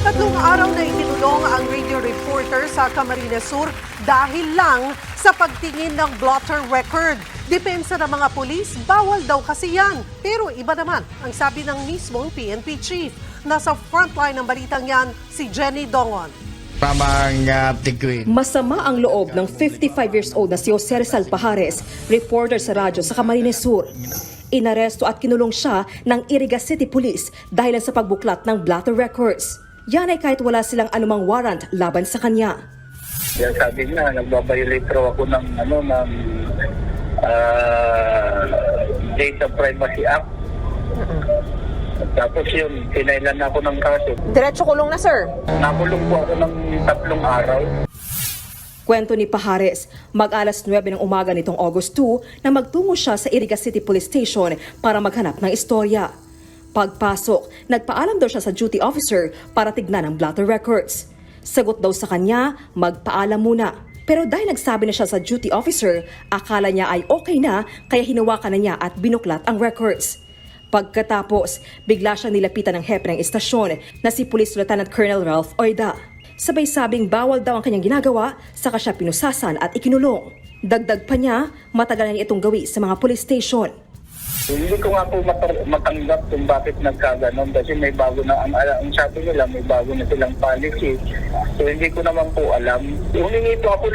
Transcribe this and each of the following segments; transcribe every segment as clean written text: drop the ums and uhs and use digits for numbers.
Tatlong araw na ikinulong ang radio reporter sa Camarines Sur dahil lang sa pagtingin ng blotter record. Depensa ng mga pulis, bawal daw kasi yan. Pero iba naman ang sabi ng mismong PNP chief. Nasa frontline ng balitang yan si Jenny Dongon. Tamang tikuin. Masama ang loob ng 55 years old na si Jose Rizal Pajares, reporter sa radyo sa Camarines Sur. Inaresto at kinulong siya ng Iriga City Police dahil sa pagbuklat ng blotter records. Yan ay kahit wala silang anumang warrant laban sa kanya. Kaya sabi niya, nagbabiolate raw ako ng Data Privacy Act. Tapos yun, pinailan ako ng kaso. Diretso kulong na, sir. Nakulong po ako ng 3 araw. Kwento ni Pajares, mag-alas 9 ng umaga nitong August 2 na magtungo siya sa Iriga City Police Station para maghanap ng istorya. Pagpasok, nagpaalam daw siya sa duty officer para tignan ang blotter records. Sagot daw sa kanya, magpaalam muna. Pero dahil nagsabi na siya sa duty officer, akala niya ay okay na kaya hinawakan na niya at binuklat ang records. Pagkatapos, bigla siyang nilapitan ng hepe ng istasyon na si Police Lieutenant Colonel Ralph Oida. Sabay sabing bawal daw ang kanyang ginagawa, saka siya pinusasan at ikinulong. Dagdag pa niya, matagal na niya itong gawi sa mga police station. Hindi ko nga po matanggap kung bakit nagkaganon kasi may bago na, ang sabi nila may bago na silang policy. So hindi ko naman po alam. Humingi po ako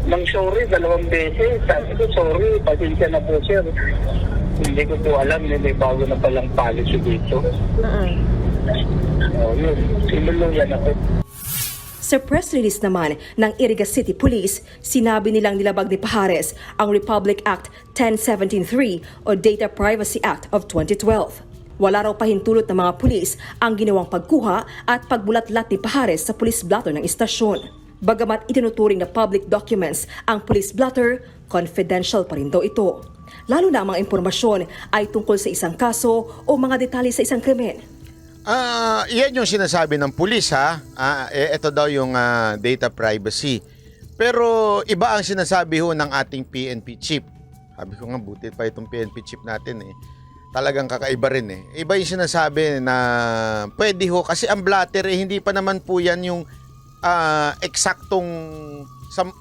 ng sorry 2 beses. Sabi ko sorry, pasensya na po sir. Hindi ko po alam na may bago na palang policy dito. Yun, sinulong yan ako. Sa press release naman ng Iriga City Police, sinabi nilang nilabag ni Pajares ang Republic Act 10173 o Data Privacy Act of 2012. Wala raw pahintulot ng mga pulis ang ginawang pagkuha at pagbulatlat ni Pajares sa police blotter ng istasyon. Bagamat itinuturing na public documents ang police blotter, confidential pa rin daw ito. Lalo na ang mga impormasyon ay tungkol sa isang kaso o mga detalye sa isang krimen. Yan yung sinasabi ng pulis ha. Ito daw yung data privacy. Pero iba ang sinasabi ho ng ating PNP chief. Sabi ko nga buti pa itong PNP chief natin eh. Talagang kakaiba rin eh. Iba yung sinasabi na pwede ho kasi ang blatter eh hindi pa naman po yan yung eksaktong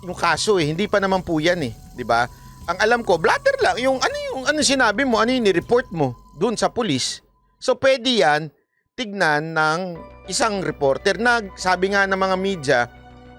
yung kaso eh. Hindi pa naman po yan eh, 'di ba? Ang alam ko blatter lang yung ano sinabi mo, ano yung ni-report mo doon sa pulis. So pwede yan tignan ng isang reporter na sabi nga ng mga media,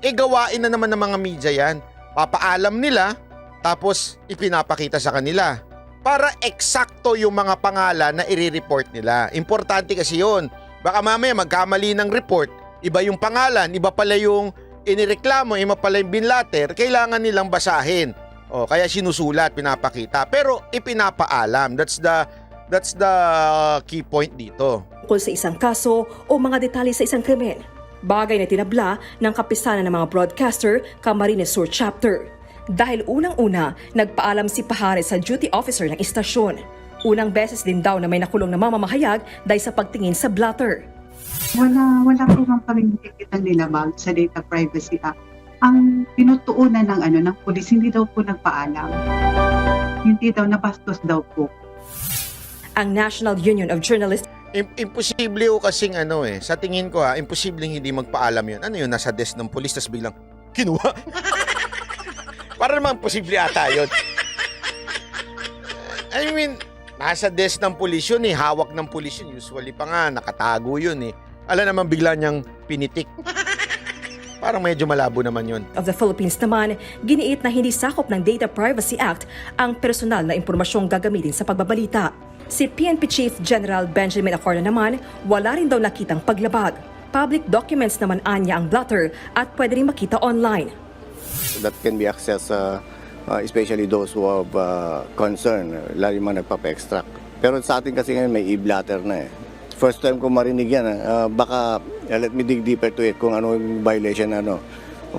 gawain na naman ng mga media yan. Papaalam nila, tapos ipinapakita sa kanila. Para eksakto yung mga pangalan na i-report nila. Importante kasi yun. Baka mamaya magkamali ng report, iba yung pangalan, iba pala yung inireklamo, iba pala yung binlater, kailangan nilang basahin. Kaya sinusulat, pinapakita. Pero ipinapaalam. That's the key point dito. Tungkol sa isang kaso o mga detalye sa isang krimen. Bagay na tinabla ng kapisanan ng mga broadcaster Camarines Sur Chapter. Dahil unang-una, nagpaalam si Pajares sa duty officer ng istasyon. Unang beses din daw na may nakulong na mamamahayag dahil sa pagtingin sa blotter. Wala po bang kaming nakikita nilabag sa Data Privacy Act. Ang pinutuunan ng pulis, hindi daw po nagpaalam. Hindi daw, nabastos daw po. Ang National Union of Journalists Imposible o kasing sa tingin ko imposibleng hindi magpaalam yun. Ano yun, nasa desk ng pulis, tas biglang, kinuha. Para naman posible ata yun. I mean, nasa desk ng pulis yun hawak ng pulis yun. Usually pa nga, nakatago yun Alam naman bigla niyang pinitik. Parang medyo malabo naman yun. of the Philippines naman, giniit na hindi sakop ng Data Privacy Act ang personal na impormasyong gagamitin sa pagbabalita. Si PNP Chief General Benjamin Acorda naman, wala rin daw nakitang paglabag. Public documents naman anya ang blotter at pwede rin makita online. That can be accessed, especially those who have concern, lalo yung mga nagpapa-extract. Pero sa atin kasi ngayon may e-blatter na First time ko marinig yan. Baka, let me dig deeper to it kung ano yung violation,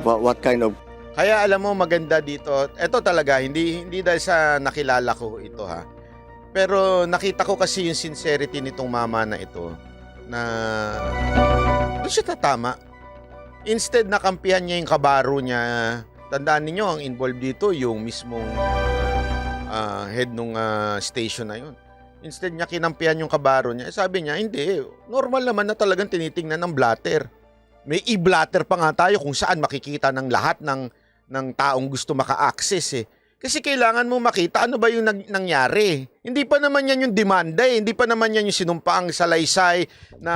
what kind of... Kaya alam mo maganda dito, ito talaga, hindi dahil sa nakilala ko ito Pero nakita ko kasi yung sincerity nitong mama na ito na doon siya tatama. Instead na kampihan niya yung kabaro niya, tandaan ninyo ang involved dito yung mismong head nung station na yun. Instead niya kinampihan yung kabaro niya, sabi niya, hindi, normal naman na talagang tinitingnan ng blatter. May e-blatter pa nga tayo kung saan makikita ng lahat ng taong gusto maka-access eh. Kasi kailangan mo makita ano ba yung nangyari. Hindi pa naman yan yung demanda eh. Hindi pa naman yan yung sinumpaang salaysay na,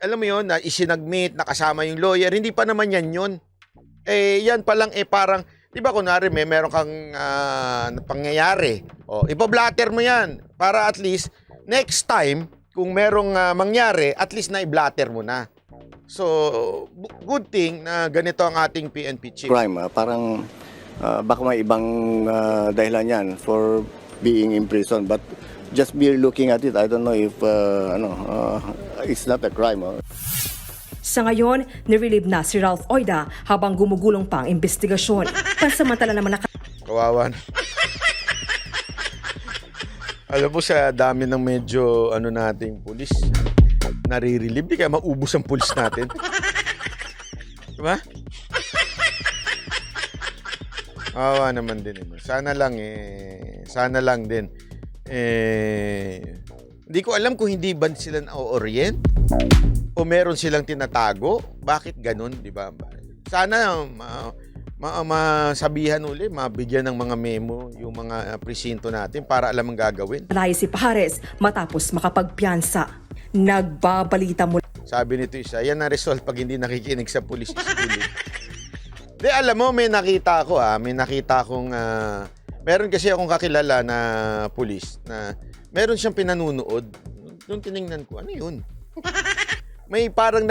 alam mo yun, na isinagmit, nakasama yung lawyer. Hindi pa naman yan yun. Eh, yan pa lang eh parang, di ba kunwari meron kang pangyayari. O, ipa-blatter mo yan para at least next time, kung merong mangyari, at least na i-blatter mo na. So, good thing na ganito ang ating PNP chief. Crime, parang baka may ibang dahilan yan for being in prison. But just be looking at it, I don't know if it's not a crime. Sa ngayon, nirelieve na si Ralph Oida habang gumugulong pa ang investigasyon. Pansamantala naman Kawawa na. Alam mo sa dami ng medyo nating pulis, nare-relieve, di kaya maubos ang pulis natin. Diba? Kawawa naman din. Sana lang din. Hindi ko alam kung hindi ba sila na-orient o meron silang tinatago. Bakit ganun, di ba? Sana masabihan uli, mabigyan ng mga memo yung mga presinto natin para alam ang gagawin. nakalayo si Pajares matapos makapagpiyansa. Nagbabalita mula Sabi nito isa, yan na result pag hindi nakikinig sa police schooling. Di, alam mo, may nakita akong meron kasi akong kakilala na police na meron siyang pinanunood. Nung tiningnan ko, ano yun? May parang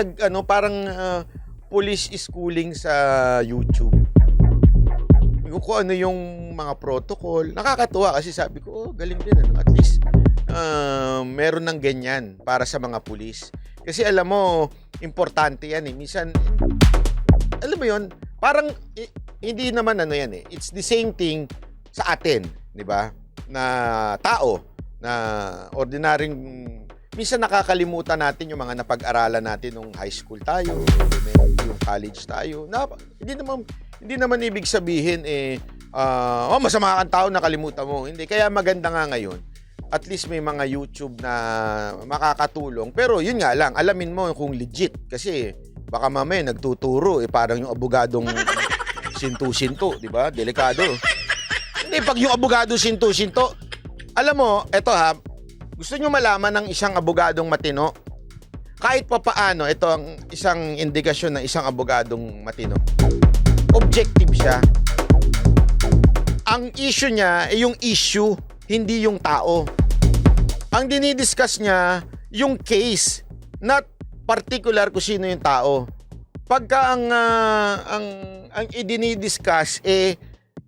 police schooling sa YouTube. Kung ano yung mga protocol. Nakakatuwa kasi sabi ko, galing din. At least, meron ng ganyan para sa mga pulis. Kasi alam mo, importante yan eh. Minsan, alam mo yun, parang hindi naman yan eh. It's the same thing sa atin, di ba? Na tao, na ordinaryong, minsan nakakalimutan natin yung mga napag-aralan natin nung high school tayo, yung college tayo. Hindi naman ibig sabihin masama kang tao, nakalimutan mo. Hindi, kaya maganda nga ngayon. At least may mga YouTube na makakatulong. Pero yun nga lang, alamin mo kung legit. Kasi baka mamaya nagtuturo, parang yung abogadong sintu-sintu, di ba? Delikado. Hindi, pag yung abogado sintu-sintu, alam mo, eto gusto nyo malaman ng isang abogadong matino? Kahit pa paano, ito ang isang indikasyon ng isang abogadong matino. Objective siya. Ang issue niya ay yung issue, hindi yung tao. Ang dinidiscuss niya, yung case, not particular kung sino yung tao. Pagka ang idinidiscuss,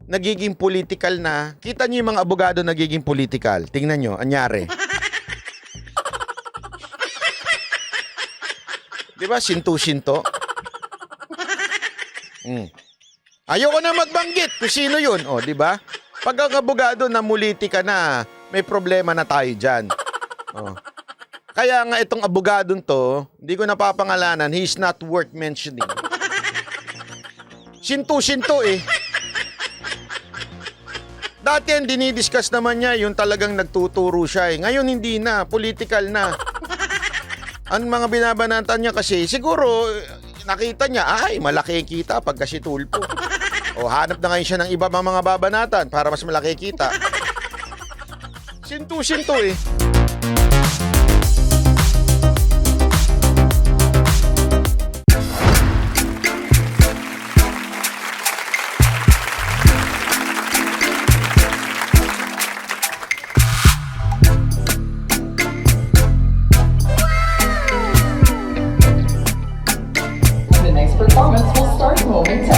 nagiging political na. Kita niyo yung mga abogado nagiging political. Tingnan niyo, anyari. Di ba? Sinto-sinto. Ayoko na magbanggit kung sino yun. O, di ba? Pag ang abogado na muliti ka na, may problema na tayo dyan. O. Kaya nga itong abogadong to, hindi ko napapangalanan, he's not worth mentioning. Sinto-sinto eh. Dati ang dinidiscuss naman niya, yung talagang nagtuturo siya eh. Ngayon hindi na, political na. Ang mga binabanatan niya kasi, siguro nakita niya, ay, malaki kita pag kasi tulpo. O hanap na ngayon siya ng iba mga babanatan para mas malaki kita. Sinto-sinto eh. The next performance will start momentarily.